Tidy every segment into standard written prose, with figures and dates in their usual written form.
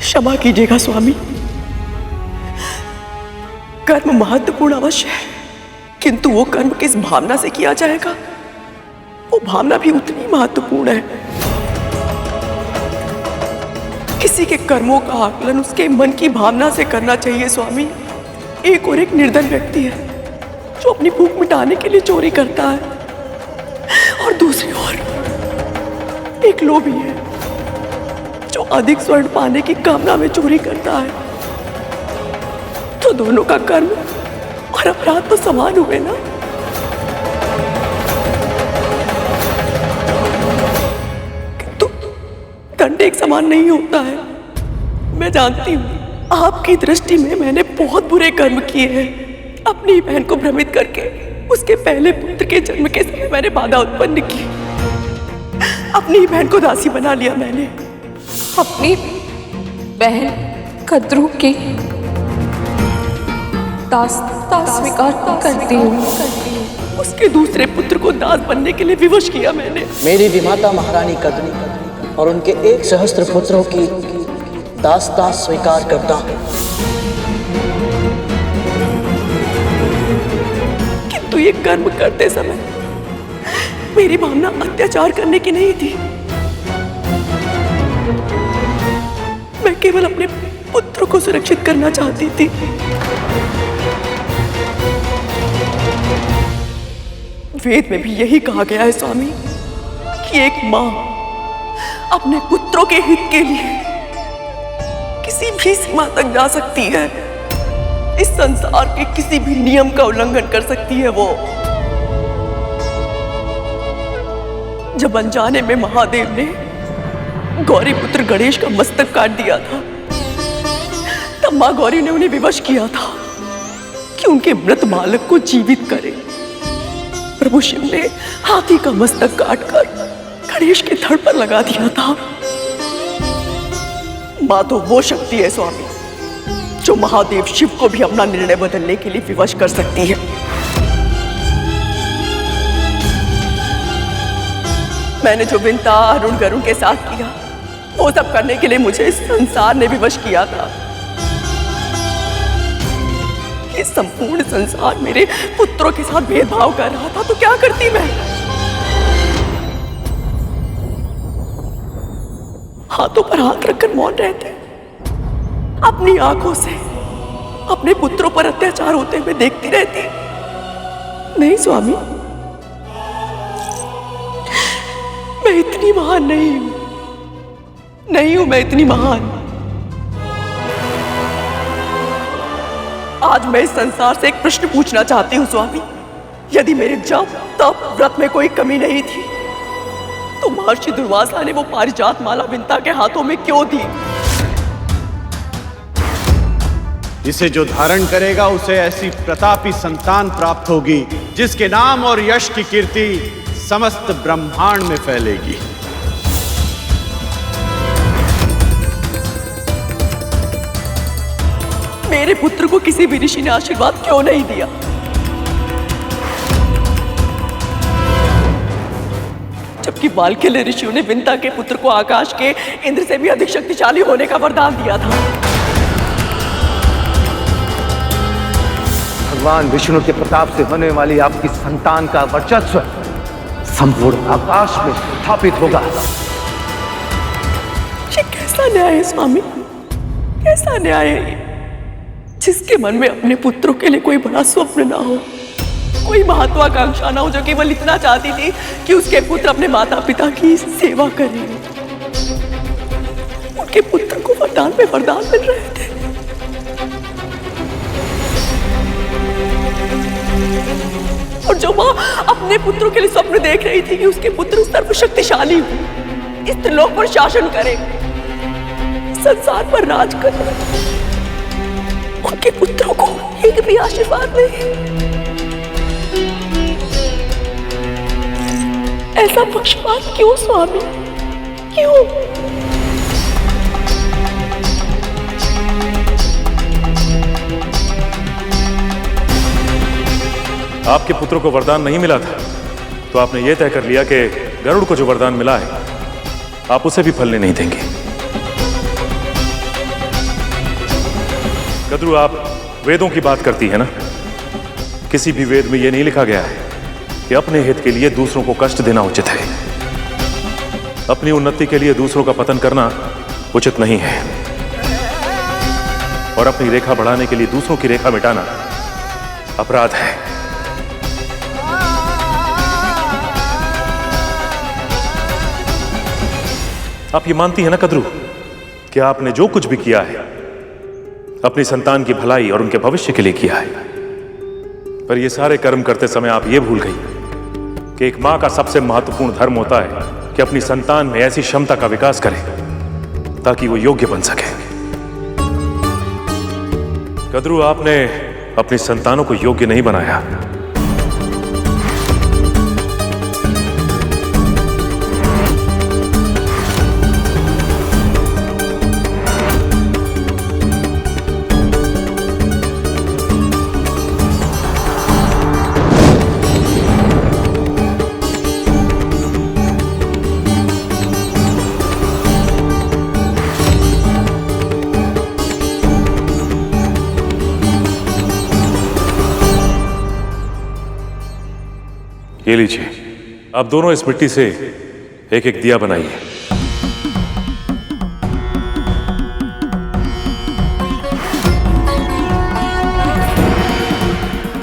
क्षमा कीजिएगा स्वामी। कर्म महत्वपूर्ण अवश्य है, किंतु वो कर्म किस भावना से किया जाएगा, वो भावना भी उतनी महत्वपूर्ण है। किसी के कर्मों का आकलन उसके मन की भावना से करना चाहिए स्वामी। एक और एक निर्धन व्यक्ति है जो अपनी भूख मिटाने के लिए चोरी करता है, और दूसरी ओर एक लोभी है जो अधिक स्वर्ण पाने की कामना में चोरी करता है। तो दोनों का कर्म और अपराध तो समान हुए ना। किंतु दंड एक समान नहीं होता है। मैं जानती हूँ आपकी दृष्टि में मैंने बहुत बुरे कर्म किए हैं। अपनी बहन को भ्रमित करके उसके पहले पुत्र के जन्म के समय मैंने बाधा उत्पन्न की। अपनी बहन को दासी बना लिया मैंने। अपनी बहन कद्रू की दासता स्वीकार करती हूँ। उसके दूसरे पुत्र को दास बनने के लिए विवश किया मैंने। मेरी विमाता महारानी कद्रू और उनके 1 सहस्त्र पुत्रों की दासता स्वीकार करता हूँ। किंतु ये कर्म करते समय मेरी भावना अत्याचार करने की नहीं थी। मैं केवल अपने पुत्र को सुरक्षित करना चाहती थी। वेद में भी यही कहा गया है स्वामी कि एक मां अपने पुत्रों के हित के लिए किसी भी सीमा तक जा सकती है। इस संसार के किसी भी नियम का उल्लंघन कर सकती है वो। जब अनजाने में महादेव ने गौरी पुत्र गणेश का मस्तक काट दिया था, तब मां गौरी ने उन्हें विवश किया था कि उनके मृत बालक को जीवित करे। प्रभु शिव ने हाथी का मस्तक काटकर गणेश के धड़ पर लगा दिया था। मां तो वो शक्ति है स्वामी जो महादेव शिव को भी अपना निर्णय बदलने के लिए विवश कर सकती है। मैंने जो विंता अरुण गरुण के साथ किया वो सब करने के लिए मुझे इस संसार ने विवश किया था। ये संपूर्ण संसार मेरे पुत्रों के साथ भेदभाव कर रहा था, तो क्या करती मैं? हाथों पर हाथ रखकर मौन रहते, अपनी आंखों से अपने पुत्रों पर अत्याचार होते हुए देखती रहती। नहीं स्वामी, मैं इतनी महान नहीं हूं, मैं इतनी महान। आज मैं इस संसार से एक प्रश्न पूछना चाहती हूँ स्वामी। यदि मेरे जप तप व्रत में कोई कमी नहीं थी तो महर्षि दुर्वासा ने वो पारिजात माला विंता के हाथों में क्यों दी? इसे जो धारण करेगा उसे ऐसी प्रतापी संतान प्राप्त होगी जिसके नाम और यश की कीर्ति समस्त ब्रह्मांड में फैलेगी। मेरे पुत्र को किसी भी ऋषि ने आशीर्वाद क्यों नहीं दिया? जबकि वाल्कील ऋषियों ने विंता के पुत्र को आकाश के इंद्र से भी अधिक शक्तिशाली होने का वरदान दिया था। भगवान विष्णु के प्रताप से होने वाली आपकी संतान का वर्चस्व संपूर्ण आकाश में स्थापित होगा। ये कैसा न्याय है स्वामी? कैसा न्याय है जिसके मन में अपने पुत्रों के लिए कोई बड़ा स्वप्न ना हो, कोई महत्वाकांक्षा ना हो, जो केवल इतना चाहती थी कि उसके पुत्र अपने माता पिता की सेवा करें। उनके पुत्र को वरदान पे वरदान मिल रहे थे। और जो मां अपने पुत्रों के लिए स्वप्न देख रही थी कि उसके पुत्र सर्वशक्तिशाली हो, इस त्रिलोक पर शासन करे, संसार पर राज करे, उनके पुत्रों को एक भी आशीर्वाद नहीं। ऐसा पक्षपात क्यों स्वामी, क्यों? आपके पुत्रों को वरदान नहीं मिला था तो आपने यह तय कर लिया कि गरुड़ को जो वरदान मिला है आप उसे भी फलने नहीं देंगे। कद्रू, आप वेदों की बात करती है ना? किसी भी वेद में यह नहीं लिखा गया है कि अपने हित के लिए दूसरों को कष्ट देना उचित है। अपनी उन्नति के लिए दूसरों का पतन करना उचित नहीं है, और अपनी रेखा बढ़ाने के लिए दूसरों की रेखा मिटाना अपराध है। आप ये मानती है ना कद्रू कि आपने जो कुछ भी किया है अपनी संतान की भलाई और उनके भविष्य के लिए किया है, पर ये सारे कर्म करते समय आप ये भूल गई कि एक मां का सबसे महत्वपूर्ण धर्म होता है कि अपनी संतान में ऐसी क्षमता का विकास करे ताकि वो योग्य बन सके। कद्रू, आपने अपनी संतानों को योग्य नहीं बनाया। ये लीजिए, आप दोनों इस मिट्टी से एक एक दिया बनाइए।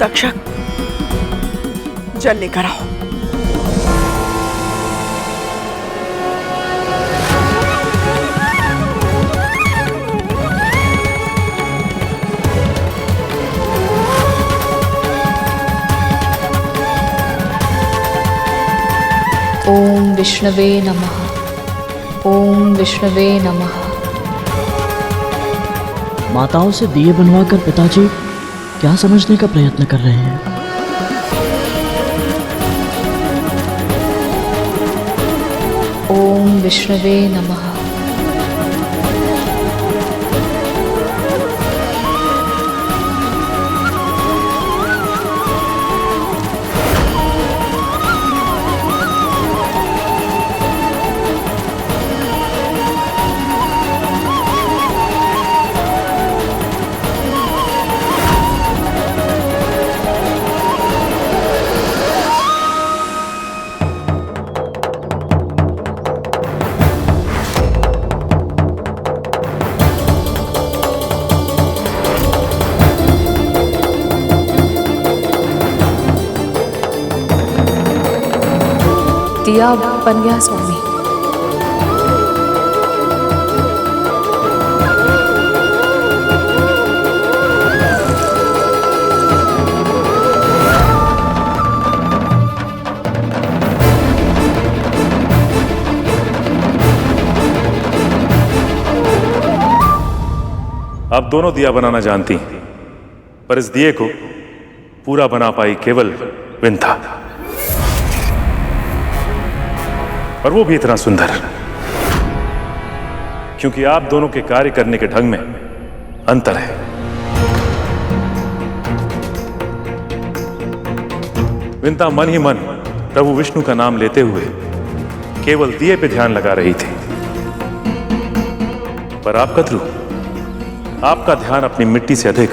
तक्षक, जल लेकर आओ। ओम विष्णवे नमः। ओम विष्णवे नमः। माताओं से दिए बनवाकर पिताजी क्या समझने का प्रयत्न कर रहे हैं? ओम विष्णवे नमः। दिया बन गया स्वामी। आप दोनों दिया बनाना जानती हैं, पर इस दिए को पूरा बना पाई केवल विंता, और वो भी इतना सुंदर, क्योंकि आप दोनों के कार्य करने के ढंग में अंतर है। विंता मन ही मन प्रभु विष्णु का नाम लेते हुए केवल दिए पे ध्यान लगा रही थी, पर आप कद्रू, आपका ध्यान अपनी मिट्टी से अधिक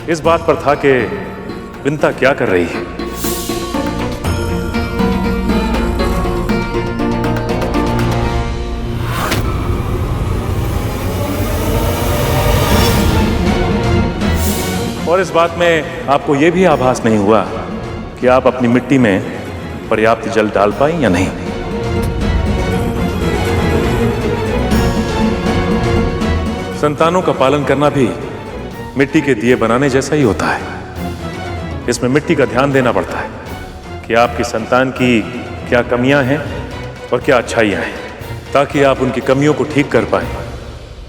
इस बात पर था कि विंता क्या कर रही है। और इस बात में आपको यह भी आभास नहीं हुआ कि आप अपनी मिट्टी में पर्याप्त जल डाल पाई या नहीं। संतानों का पालन करना भी मिट्टी के दिए बनाने जैसा ही होता है। इसमें मिट्टी का ध्यान देना पड़ता है कि आपकी संतान की क्या कमियां हैं और क्या अच्छाइयां हैं, ताकि आप उनकी कमियों को ठीक कर पाएं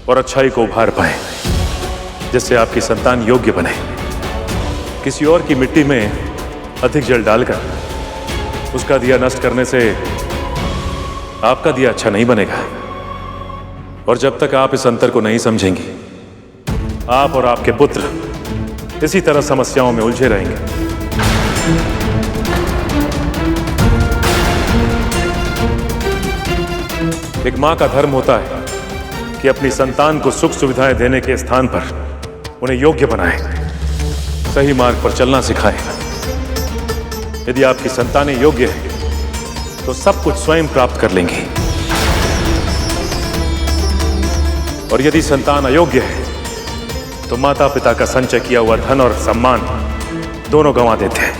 और अच्छाई को उभार पाएं, जिससे आपकी संतान योग्य बने। किसी और की मिट्टी में अधिक जल डालकर उसका दिया नष्ट करने से आपका दिया अच्छा नहीं बनेगा, और जब तक आप इस अंतर को नहीं समझेंगी, आप और आपके पुत्र इसी तरह समस्याओं में उलझे रहेंगे। एक मां का धर्म होता है कि अपनी संतान को सुख सुविधाएं देने के स्थान पर उन्हें योग्य बनाएं, सही मार्ग पर चलना सिखाएं। यदि आपकी संतानें योग्य है तो सब कुछ स्वयं प्राप्त कर लेंगी, और यदि संतान अयोग्य है तो माता पिता का संचय किया हुआ धन और सम्मान दोनों गंवा देते हैं।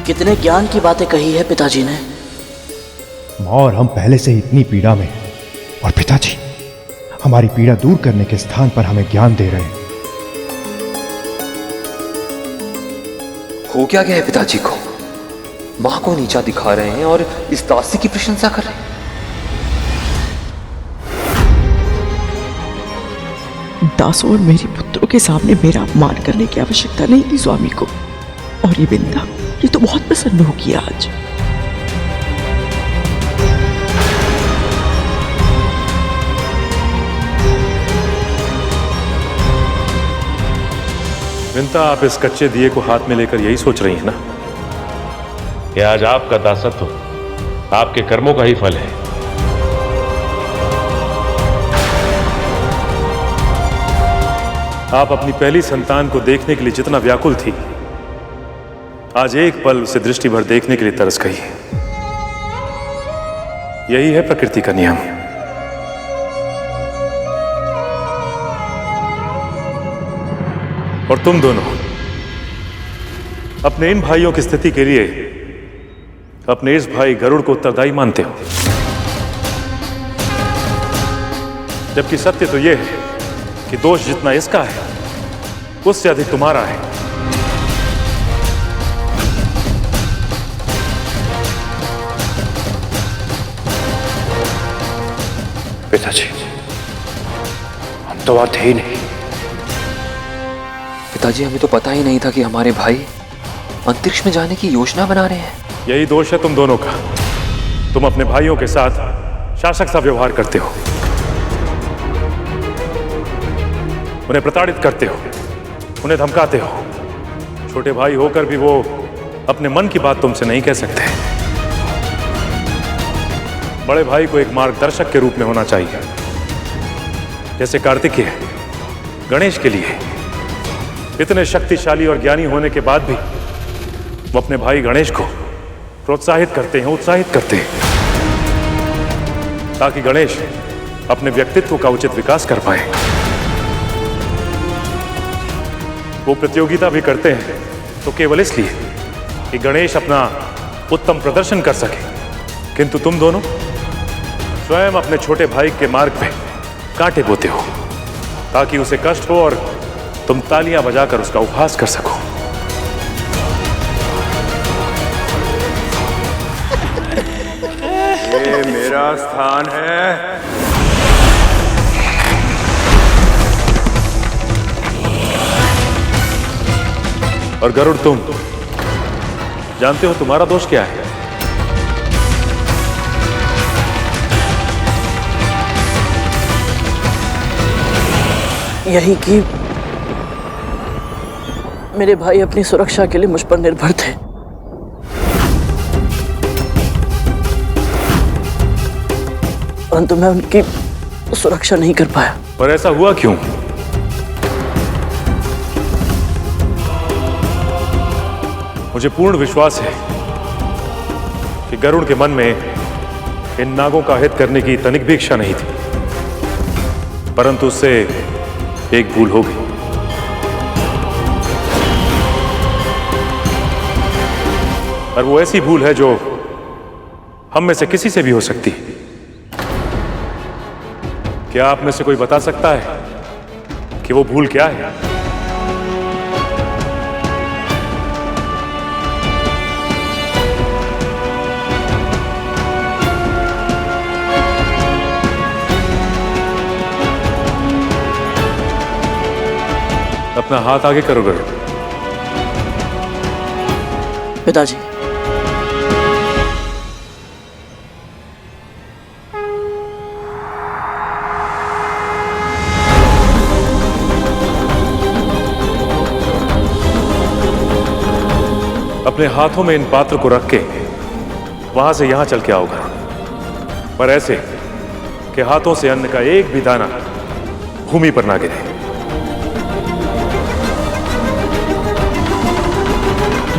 कितने ज्ञान की बातें कही है पिताजी ने। और हम पहले से इतनी पीड़ा में हैं, और पिताजी हमारी पीड़ा दूर करने के स्थान पर हमें ज्ञान दे रहे हैं। हो क्या गया है पिताजी को? मां को नीचा दिखा रहे हैं और इस दासी की प्रशंसा कर रहे हैं। दासों और मेरी पुत्रों के सामने मेरा अपमान करने की आवश्यकता नहीं थी स्वामी को। और ये बिंदा, ये तो बहुत प्रसन्न होगी आज। विंता, आप इस कच्चे दिए को हाथ में लेकर यही सोच रही हैं ना कि आज आपका दासत्व आपके कर्मों का ही फल है। आप अपनी पहली संतान को देखने के लिए जितना व्याकुल थी, आज एक पल उसे दृष्टि भर देखने के लिए तरस गई है। यही है प्रकृति का नियम। और तुम दोनों अपने इन भाइयों की स्थिति के लिए अपने इस भाई गरुड़ को उत्तरदायी मानते हो, जबकि सत्य तो यह है कि दोष जितना इसका है उससे अधिक तुम्हारा है। पिताजी, हम तो वहां थे ही नहीं। पिताजी, हमें तो पता ही नहीं था कि हमारे भाई अंतरिक्ष में जाने की योजना बना रहे हैं। यही दोष है तुम दोनों का। तुम अपने भाइयों के साथ शासक सा व्यवहार करते हो, उन्हें प्रताड़ित करते हो, उन्हें धमकाते हो। छोटे भाई होकर भी वो अपने मन की बात तुमसे नहीं कह सकते। बड़े भाई को एक मार्गदर्शक के रूप में होना चाहिए, जैसे कार्तिकेय गणेश के लिए इतने शक्तिशाली और ज्ञानी होने के बाद भी वो अपने भाई गणेश को प्रोत्साहित करते हैं, उत्साहित करते हैं, ताकि गणेश अपने व्यक्तित्व का उचित विकास कर पाए। वो प्रतियोगिता भी करते हैं तो केवल इसलिए कि गणेश अपना उत्तम प्रदर्शन कर सके, किंतु तुम दोनों स्वयं अपने छोटे भाई के मार्ग पे कांटे बोते हो ताकि उसे कष्ट हो और तुम तालियां बजाकर उसका उपहास कर सको। ये मेरा स्थान है। और गरुड़, तुम जानते हो तुम्हारा दोष क्या है? यही कि मेरे भाई अपनी सुरक्षा के लिए मुझ पर निर्भर थे। परंतु मैं उनकी सुरक्षा नहीं कर पाया। पर ऐसा हुआ क्यों? मुझे पूर्ण विश्वास है कि गरुड़ के मन में इन नागों का हित करने की तनिक भी इच्छा नहीं थी, परंतु उससे एक भूल हो गई। और वो ऐसी भूल है जो हम में से किसी से भी हो सकती है। क्या आप में से कोई बता सकता है कि वो भूल क्या है? अपना हाथ आगे करो गरुड़। पिताजी, अपने हाथों में इन पात्र को रख के वहां से यहां चल के आओ गरुड़। पर ऐसे कि हाथों से अन्न का एक भी दाना भूमि पर ना गिरे।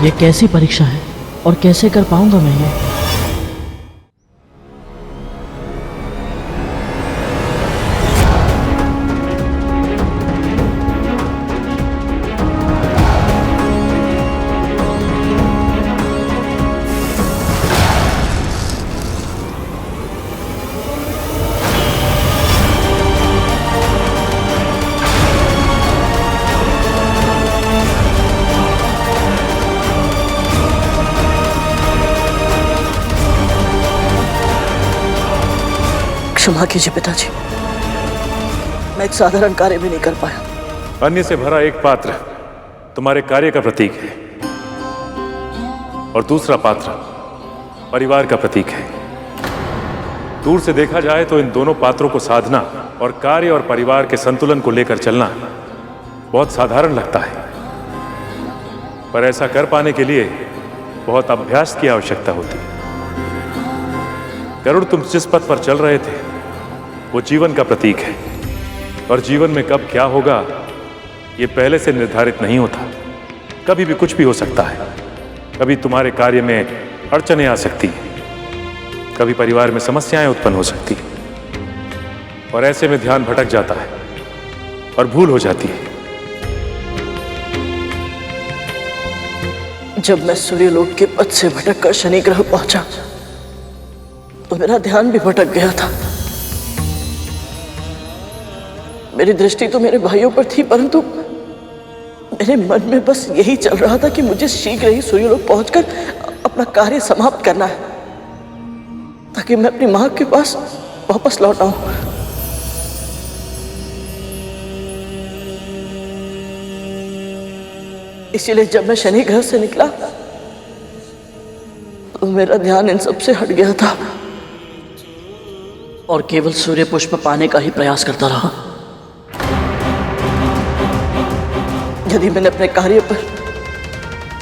ये कैसी परीक्षा है और कैसे कर पाऊंगा मैं ये? क्षमा कीजिए पिताजी, मैं एक साधारण कार्य भी नहीं कर पाया। अन्य से भरा एक पात्र तुम्हारे कार्य का प्रतीक है और दूसरा पात्र परिवार का प्रतीक है। दूर से देखा जाए तो इन दोनों पात्रों को साधना और कार्य और परिवार के संतुलन को लेकर चलना बहुत साधारण लगता है, पर ऐसा कर पाने के लिए बहुत अभ्यास की आवश्यकता होती है। गरुड़, तुम जिस पथ पर चल रहे थे वो जीवन का प्रतीक है, और जीवन में कब क्या होगा ये पहले से निर्धारित नहीं होता। कभी भी कुछ भी हो सकता है। कभी तुम्हारे कार्य में अड़चनें आ सकती हैं, कभी परिवार में समस्याएं उत्पन्न हो सकती हैं, और ऐसे में ध्यान भटक जाता है और भूल हो जाती है। जब मैं सूर्यलोक के पथ से भटककर शनि ग्रह पहुंचा तो मेरा ध्यान भी भटक गया था। मेरी दृष्टि तो मेरे भाइयों पर थी, परंतु मेरे मन में बस यही चल रहा था कि मुझे शीघ्र ही सूर्यलोक पहुंचकर अपना कार्य समाप्त करना है, ताकि मैं अपनी मां के पास वापस लौट आऊं। इसीलिए जब मैं शनि ग्रह से निकला तो मेरा ध्यान इन सब से हट गया था और केवल सूर्य पुष्प पाने का ही प्रयास करता रहा। यदि मैंने अपने कार्य पर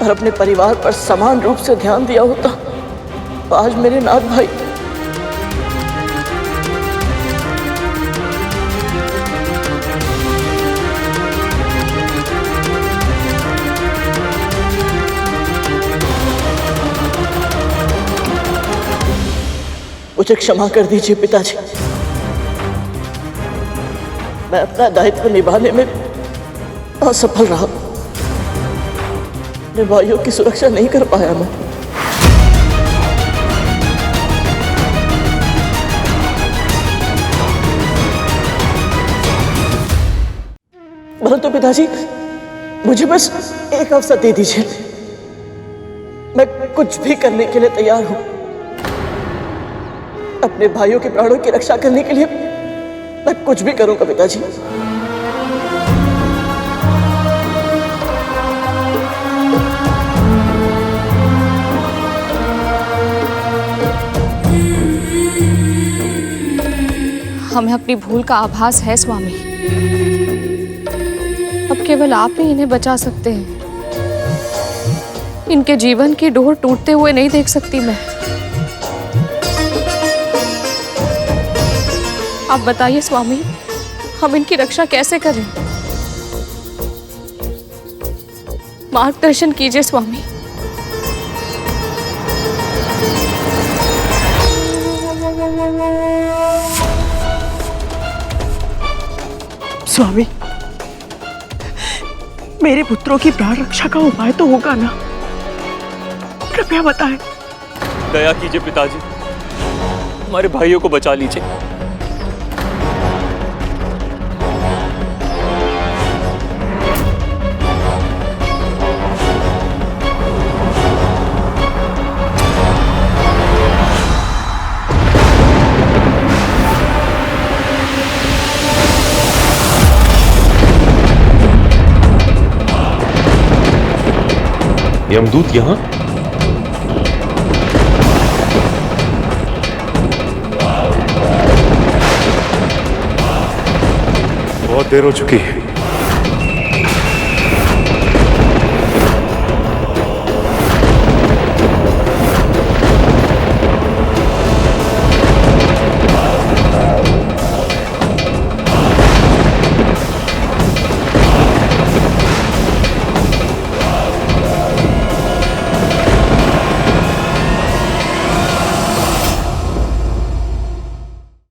और अपने परिवार पर समान रूप से ध्यान दिया होता तो आज मेरे नाथ भाई मुझे क्षमा कर दीजिए पिताजी, मैं अपना दायित्व निभाने में असफल रहा। अपने भाइयों की सुरक्षा नहीं कर पाया मैं। परंतु पिताजी, मुझे बस एक अवसर दे दीजिए, मैं कुछ भी करने के लिए तैयार हूं। अपने भाइयों के प्राणों की रक्षा करने के लिए मैं कुछ भी करूंगा पिताजी। हमें अपनी भूल का आभास है स्वामी। अब केवल आप ही इन्हें बचा सकते हैं। इनके जीवन की डोर टूटते हुए नहीं देख सकती मैं। आप बताइए स्वामी, हम इनकी रक्षा कैसे करें? मार्गदर्शन कीजिए स्वामी। स्वामी, मेरे पुत्रों की प्राण रक्षा का उपाय तो होगा ना? कृपया बताएं। दया कीजिए पिताजी, हमारे भाइयों को बचा लीजिए। यमदूत यहाँ? बहुत देर हो चुकी है।